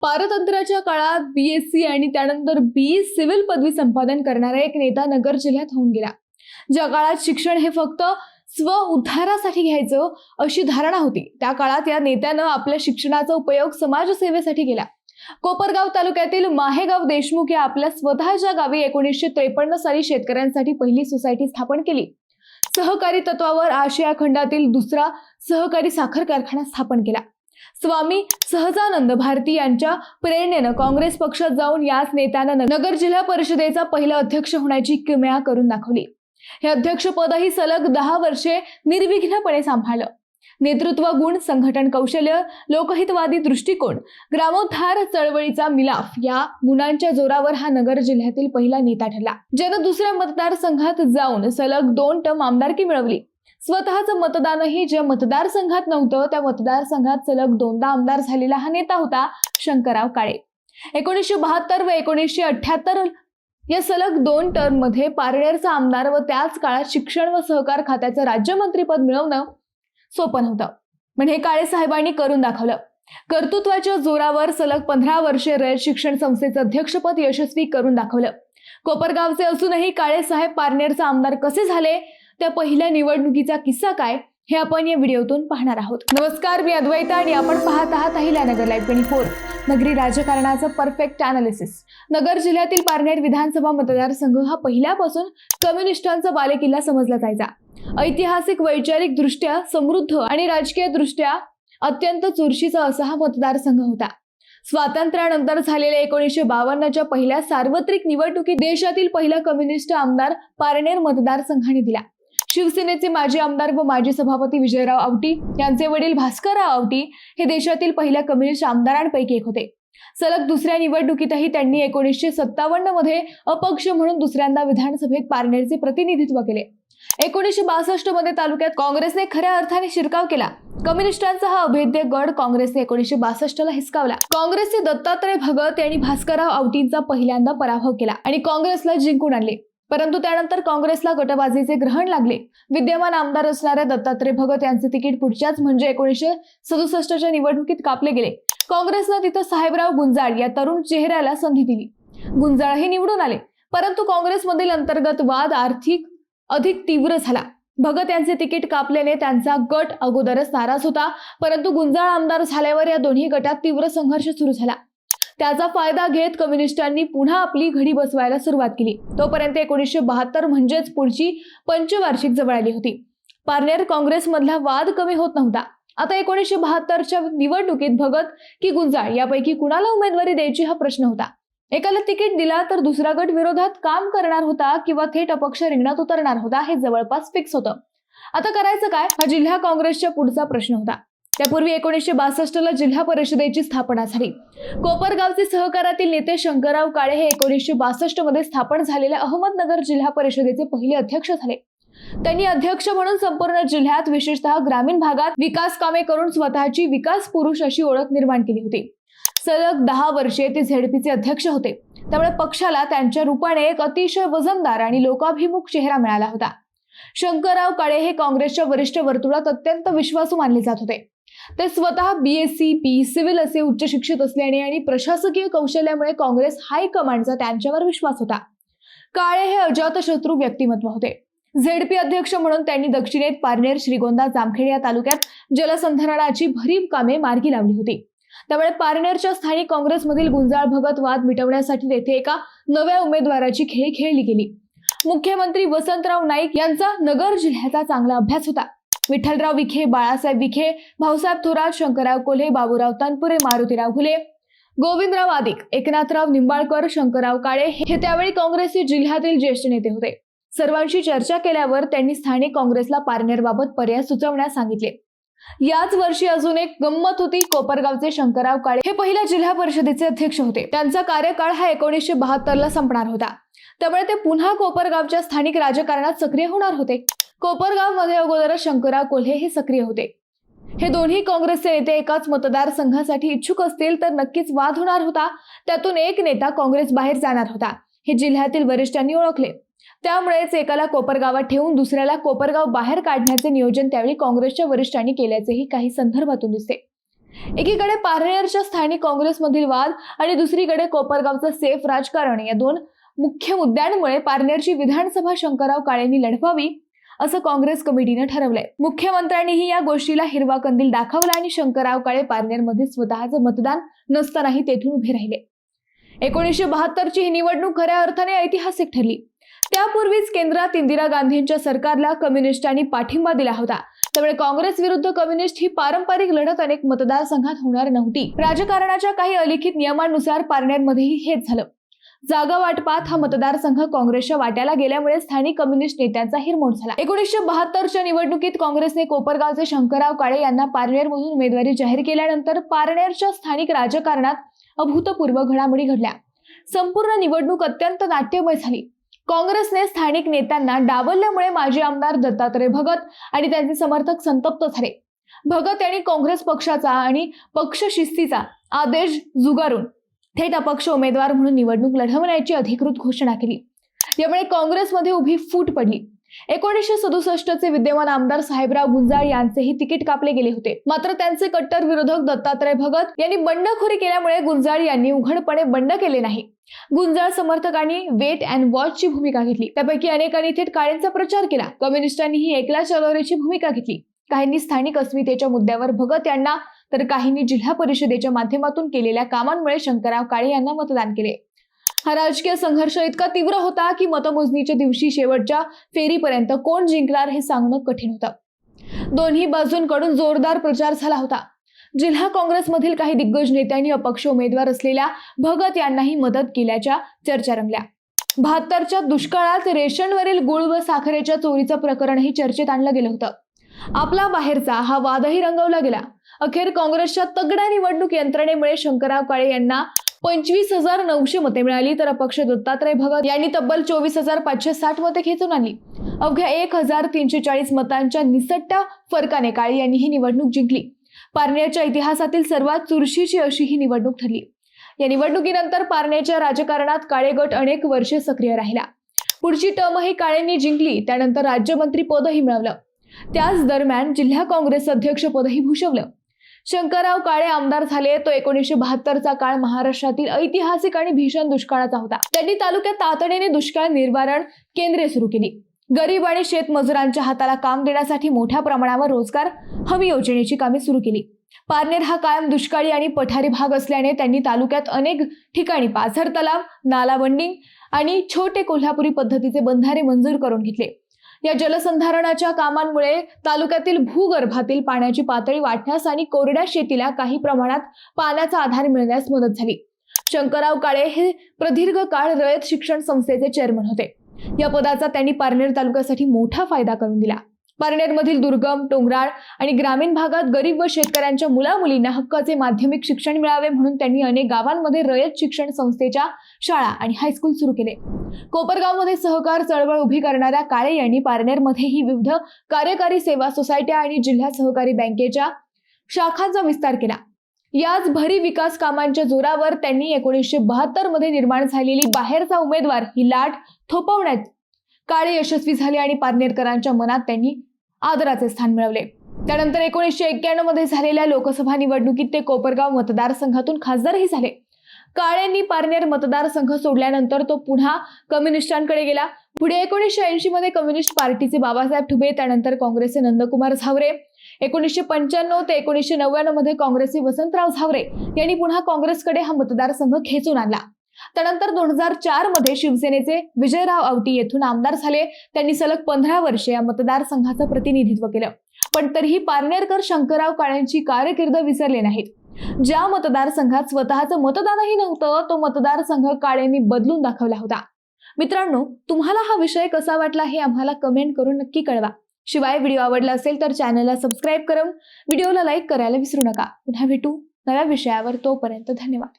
पारतंत्र्याच्या काळात BSc आणि त्यानंतर BE सिव्हिल पदवी संपादन करणारा एक नेता नगर जिल्ह्यात होऊन गेला. ज्या काळात शिक्षण हे फक्त स्व उद्धारासाठी घ्यायचं अशी धारणा होती, त्या काळात या नेत्यानं आपल्या शिक्षणाचा उपयोग समाजसेवेसाठी केला. कोपरगाव तालुक्यातील माहेगाव देशमुख या आपल्या स्वतःच्या गावी 1953 साली शेतकऱ्यांसाठी पहिली सोसायटी स्थापन केली. सहकारी तत्वावर आशिया खंडातील दुसरा सहकारी साखर कारखाना स्थापन केला. स्वामी सहजानंद भारती यांच्या प्रेरणेनं काँग्रेस पक्षात जाऊन याच नेत्यानं नगर जिल्हा परिषदेचा पहिला अध्यक्ष होण्याची किमया करून दाखवली. हे अध्यक्षपदही सलग 10 वर्षे निर्विघ्नपणे सांभाळलं. नेतृत्व गुण, संघटन कौशल्य, लोकहितवादी दृष्टिकोन, ग्रामोद्धार चळवळीचा मिलाफ या गुणांच्या जोरावर हा नगर जिल्ह्यातील पहिला नेता ठरला, ज्यानं दुसऱ्या मतदारसंघात जाऊन सलग 2 टर्म आमदारकी मिळवली. स्वतःचं मतदानही ज्या मतदारसंघात नव्हतं त्या मतदारसंघात सलग 2दा आमदार झालेला हा नेता होता शंकरराव काळे. 1972 व 1978 या सलग 2 टर्म मध्ये पारनेरचा आमदार व त्याच काळात शिक्षण व सहकार खात्याचं राज्यमंत्रीपद मिळवणं सोपं नव्हतं, पण हे काळे साहेबांनी करून दाखवलं. कर्तृत्वाच्या जोरावर सलग 15 वर्षे रयत शिक्षण संस्थेचं अध्यक्षपद यशस्वी करून दाखवलं. कोपरगावचे असूनही काळे साहेब पारनेरचा आमदार कसे झाले, त्या पहिल्या निवडणुकीचा किस्सा काय, हे आपण या व्हिडिओतून पाहणार आहोत. नमस्कार, मी अद्वैता आणि आपण पाहत आहात अहिल्या नगर लाईव्ह 24, नगरी राजकारणाचं परफेक्ट अनालिसिस. नगर जिल्ह्यातील पारनेर विधानसभा मतदारसंघ हा पहिल्यापासून कम्युनिस्टांचा बालेकिल्ला समजला जायचा. ऐतिहासिक, वैचारिक दृष्ट्या समृद्ध आणि राजकीय दृष्ट्या अत्यंत चुरशीचा असा हा मतदारसंघ होता. स्वातंत्र्यानंतर झालेल्या 1952च्या पहिल्या सार्वत्रिक निवडणुकीत देशातील पहिला कम्युनिस्ट आमदार पारनेर मतदारसंघाने दिला. शिवसेनेचे माजी आमदार व माजी सभापती विजयराव आवटी यांचे वडील भास्करराव आवटी हे देशातील पहिल्या कम्युनिस्ट आमदारांपैकी एक होते. सलग दुसऱ्या निवडणुकीतही त्यांनी 1957 मध्ये अपक्ष म्हणून दुसऱ्यांदा विधानसभेत पारनेरचे प्रतिनिधित्व केले. 1962 मध्ये तालुक्यात काँग्रेसने खऱ्या अर्थाने शिरकाव केला. कम्युनिस्टांचा हा अभेद्य गड काँग्रेसने 1962ला हिसकावला. काँग्रेसचे दत्तात्रय भगत यांनी भास्करराव आवटींचा पहिल्यांदा पराभव केला आणि काँग्रेसला जिंकून आणले. परंतु त्यानंतर काँग्रेसला गटबाजीचे ग्रहण लागले. विद्यमान आमदार असणाऱ्या दत्तात्रय भगत यांचे तिकीट पुढच्याच म्हणजे 1967च्या निवडणुकीत कापले गेले. काँग्रेसनं तिथं साहेबराव गुंजाळ या तरुण चेहऱ्याला संधी दिली. गुंजाळही निवडून आले, परंतु काँग्रेसमधील अंतर्गत वाद अधिक तीव्र झाला. भगत यांचे तिकीट कापल्याने त्यांचा गट अगोदरच नाराज होता, परंतु गुंजाळ आमदार झाल्यावर या दोन्ही गटात तीव्र संघर्ष सुरू झाला. त्याचा फायदा घेत कम्युनिस्टांनी पुन्हा आपली घडी बसवायला सुरुवात केली. तोपर्यंत 1972 म्हणजेच पुढची पंचवार्षिक जवळ आली होती. पारनेर काँग्रेसमधला वाद कमी होत नव्हता. आता 1972च्या निवडणुकीत भगत की गुंजाळ यापैकी कुणाला उमेदवारी द्यायची हा प्रश्न होता. एकाला तिकीट दिला तर दुसरा गट विरोधात काम करणार होता किंवा थेट अपक्ष रिंगणात उतरणार होता, हे जवळपास फिक्स होतं. आता करायचं काय, हा जिल्हा काँग्रेसच्या पुढचा प्रश्न होता. त्यापूर्वी 1962ला जिल्हा परिषदेची स्थापना झाली. कोपरगावचे सहकारातील नेते शंकरराव काळे हे 1962 मध्ये स्थापन झालेल्या अहमदनगर जिल्हा परिषदेचे पहिले अध्यक्ष झाले. त्यांनी अध्यक्ष म्हणून संपूर्ण जिल्ह्यात विशेषतः ग्रामीण भागात विकास कामे करून स्वतःची विकास पुरुष अशी ओळख निर्माण केली होती. सलग 10 वर्षे ते झेडपीचे अध्यक्ष होते. त्यामुळे पक्षाला त्यांच्या रूपाने एक अतिशय वजनदार आणि लोकाभिमुख चेहरा मिळाला होता. शंकरराव काळे हे काँग्रेसच्या वरिष्ठ वर्तुळात अत्यंत विश्वासू मानले जात होते. ते स्वतः BSc, BE सिव्हिल असे उच्च शिक्षित असल्याने आणि प्रशासकीय कौशल्यामुळे काँग्रेस हायकमांडचा त्यांच्यावर विश्वास होता. काळे हे अजातशत्रू व्यक्तिमत्व होते. झेडपी अध्यक्ष म्हणून त्यांनी दक्षिणेत पारनेर, श्रीगोंदा, जामखेड या तालुक्यात जलसंधारणाची भरीव कामे मार्गी लावली होती. त्यामुळे पारनेरच्या स्थानिक काँग्रेसमधील गुंजाळ भगत वाद मिटवण्यासाठी तेथे एका नव्या उमेदवाराची खेळी खेळली गेली. मुख्यमंत्री वसंतराव नाईक यांचा नगर जिल्ह्याचा चांगला अभ्यास होता. विठ्ठलराव विखे, बाळासाहेब विखे, भाऊसाहेब थोरात, शंकरराव कोल्हे, बाबूराव तनपुरे, मारुतीराव घुले, गोविंदराव आदिक, एकनाथराव निंबाळकर, शंकरराव काळे हे त्यावेळी काँग्रेसचे जिल्ह्यातील ज्येष्ठ नेते होते. सर्वांशी चर्चा केल्यावर त्यांनी स्थानिक काँग्रेसला पारनेरबाबत पर्याय सुचवण्यास सांगितले. याच वर्षी अजून एक गंमत होती. कोपरगावचे शंकरराव काळे हे पहिल्या जिल्हा परिषदेचे अध्यक्ष होते. त्यांचा कार्यकाळ हा 1972ला संपणार होता. त्यामुळे ते पुन्हा कोपरगावच्या स्थानिक राजकारणात सक्रिय होणार होते. कोपरगावमध्ये अगोदरच शंकरराव कोल्हे हे सक्रिय होते. हे दोन्ही काँग्रेसचे नेते एकाच मतदारसंघासाठी इच्छुक असतील तर नक्कीच वाद होणार होता. त्यातून एक नेता काँग्रेस बाहेर जाणार होता, हे जिल्ह्यातील वरिष्ठांनी ओळखले. त्यामुळेच एकाला कोपरगावात ठेवून दुसऱ्याला कोपरगाव बाहेर काढण्याचे नियोजन त्यावेळी काँग्रेसच्या वरिष्ठांनी केल्याचेही काही संदर्भातून दिसते. एकीकडे पारनेरच्या स्थानिक काँग्रेसमधील वाद आणि दुसरीकडे कोपरगावचं सेफ राजकारण या दोन मुख्य मुद्द्यांमुळे पारनेरची विधानसभा शंकरराव काळेंनी लढवावी असं काँग्रेस कमिटीने ठरवलंय. मुख्यमंत्र्यांनीही या गोष्टीला हिरवा कंदील दाखवला आणि शंकरराव काळे पारनेरमध्ये स्वतःचं मतदान नसतानाही तेथून उभे राहिले. 1972ची ही निवडणूक खऱ्या अर्थाने ऐतिहासिक ठरली. त्यापूर्वीच केंद्रात इंदिरा गांधींच्या सरकारला कम्युनिस्टांनी पाठिंबा दिला होता. त्यामुळे काँग्रेस विरुद्ध कम्युनिस्ट ही पारंपरिक लढत अनेक मतदारसंघात होणार नव्हती. राजकारणाच्या काही अलिखित नियमांनुसार पारनेरमध्येही हेच झालं. जागा वाटपात हा मतदारसंघ काँग्रेसच्या वाट्याला गेल्यामुळे स्थानिक कम्युनिस्ट नेत्यांचा हिरमोड झाला. 1972च्या निवडणुकीत काँग्रेसने कोपरगावचे शंकरराव काळे यांना पारनेरमधून उमेदवारी जाहीर केल्यानंतर पारनेरच्या स्थानिक राजकारणात अभूतपूर्व घडामोडी घडल्या. संपूर्ण निवडणूक अत्यंत नाट्यमय झाली. काँग्रेसने स्थानिक नेत्यांना डावलल्यामुळे माजी आमदार दत्तात्रय भगत आणि त्यांचे समर्थक संतप्त झाले. भगत यांनी काँग्रेस पक्षाचा आणि पक्ष शिस्तीचा आदेश झुगारून थेट अपक्ष उमेदवार म्हणून निवडणूक लढवण्याची अधिकृत घोषणा केली. यामुळे काँग्रेसमध्ये उभी फूट पडली. 1967चे विद्यमान आमदार साहेबराव गुंजाळ यांचेही तिकीट कापले गेले होते. मात्र त्यांचे कट्टर विरोधक दत्तात्रय भगत यांनी बंडखोरी केल्यामुळे गुंजाळ यांनी उघडपणे बंड केले नाही. गुंजाळ समर्थकांनी वेट अँड वॉचची भूमिका घेतली. त्यापैकी अनेकांनी थेट काळेंचा प्रचार केला. कम्युनिस्टांनीही एकला चलोरेची भूमिका घेतली. काहींनी स्थानिक अस्मितेच्या मुद्द्यावर भगत यांना तर काहींनी जिल्हा परिषदेच्या माध्यमातून केलेल्या कामांमुळे शंकरराव काळे यांना मतदान केले. हा राजकीय संघर्ष इतका तीव्र होता की मतमोजणीच्या दिवशी शेवटच्या फेरीपर्यंत कोण जिंकणार हे सांगणं कठीण होतं. दोन्ही बाजूंकडून जोरदार प्रचार झाला होता. जिल्हा काँग्रेसमधील काही दिग्गज नेत्यांनी अपक्ष उमेदवार असलेल्या भगत यांनाही मदत केल्याच्या चर्चा रंगल्या. 72च्या दुष्काळात रेशनवरील गुळ व साखरेच्या चोरीचं प्रकरणही चर्चेत आणलं गेलं होतं. आपला बाहेरचा हा वादही रंगवला गेला. अखेर काँग्रेसच्या तगड्या निवडणूक यंत्रणेमुळे शंकरराव काळे यांना 25,900 मते मिळाली, तर अपक्ष दत्तात्रय भगत यांनी तब्बल 24,560 मते खेचून आणली. अवघ्या 1,340 मतांच्या निसट्ट्या फरकाने काळे यांनी ही निवडणूक जिंकली. पारनेरच्या इतिहासातील सर्वात चुरशीची अशी ही निवडणूक ठरली. या निवडणुकीनंतर पारनेरच्या राजकारणात काळे गट अनेक वर्षे सक्रिय राहिला. पुढची टर्मही काळेंनी जिंकली. त्यानंतर राज्यमंत्री पदही मिळवलं. त्याच दरम्यान जिल्हा काँग्रेस अध्यक्ष पदही भूषवलं. शंकरराव काळे आमदार झाले तो 1972चा काळ महाराष्ट्रातील ऐतिहासिक आणि भीषण दुष्काळाचा होता. त्यांनी तालुक्यात तातडीने दुष्काळ निवारण केंद्रे सुरू केली. गरीब आणि शेतमजुरांच्या हाताला काम देण्यासाठी मोठ्या प्रमाणावर रोजगार हमी योजनेची कामे सुरू केली. पारनेर हा कायम दुष्काळी आणि पठारी भाग असल्याने त्यांनी तालुक्यात अनेक ठिकाणी पाझर तलाव, नाला बंडिंग आणि छोटे कोल्हापुरी पद्धतीचे बंधारे मंजूर करून घेतले. या जलसंधारणाच्या कामांमुळे तालुक्यातील भूगर्भातील पाण्याची पातळी वाढण्यास आणि कोरड्या शेतीला काही प्रमाणात पाण्याचा आधार मिळण्यास मदत झाली. शंकरराव काळे हे प्रदीर्घ काळ रयत शिक्षण संस्थेचे चेअरमन होते. या पदाचा त्यांनी पारनेर तालुक्यासाठी मोठा फायदा करून दिला. पारनेरमधील दुर्गम, डोंगराळ आणि ग्रामीण भागात गरीब व शेतकऱ्यांच्या मुलामुलींना हक्काचे माध्यमिक शिक्षण मिळावे म्हणून त्यांनी अनेक गावांमध्ये रयत शिक्षण संस्थेच्या शाळा आणि हायस्कूल सुरू केले. कोपरगावमध्ये सहकार चळवळ उभी करणाऱ्या काळे यांनी पारनेरमध्येही विविध कार्यकारी सेवा सोसायट्या आणि जिल्हा सहकारी बँकेच्या शाखांचा विस्तार केला. याच भरी विकास कामांच्या जोरावर त्यांनी 1972 मध्ये निर्माण झालेली बाहेरचा उमेदवार ही लाट थोपवण्यात काळे यशस्वी झाले आणि पारनेरकरांच्या मनात त्यांनी आदराचे स्थान मिळवले. त्यानंतर 1991 मध्ये झालेल्या लोकसभा निवडणुकीत ते कोपरगाव मतदारसंघातून खासदारही झाले. काळेंनी पारनेर मतदारसंघ सोडल्यानंतर तो पुन्हा कम्युनिस्टांकडे गेला. पुढे 1980 मध्ये कम्युनिस्ट पार्टीचे बाबासाहेब ठुबे, त्यानंतर काँग्रेसचे नंदकुमार झावरे, 1995 ते 1999 मध्ये काँग्रेसचे वसंतराव झावरे यांनी पुन्हा काँग्रेसकडे हा मतदारसंघ खेचून आणला. त्यानंतर 2004 मध्ये शिवसेनेचे विजयराव आवटी येथून आमदार झाले. त्यांनी सलग 15 वर्षे या मतदारसंघाचं प्रतिनिधित्व केलं. पण तरीही पारनेरकर शंकरराव काळेंची कारकीर्द विसरले नाहीत. ज्या मतदारसंघात स्वतःचं मतदानही नव्हतं तो मतदारसंघ काळेंनी बदलून दाखवला होता. मित्रांनो, तुम्हाला हा विषय कसा वाटला हे आम्हाला कमेंट करून नक्की कळवा. शिवाय व्हिडिओ आवडला असेल तर चॅनलला सबस्क्राईब करून व्हिडिओला लाईक करायला विसरू नका. पुन्हा भेटू नव्या विषयावर. तोपर्यंत धन्यवाद.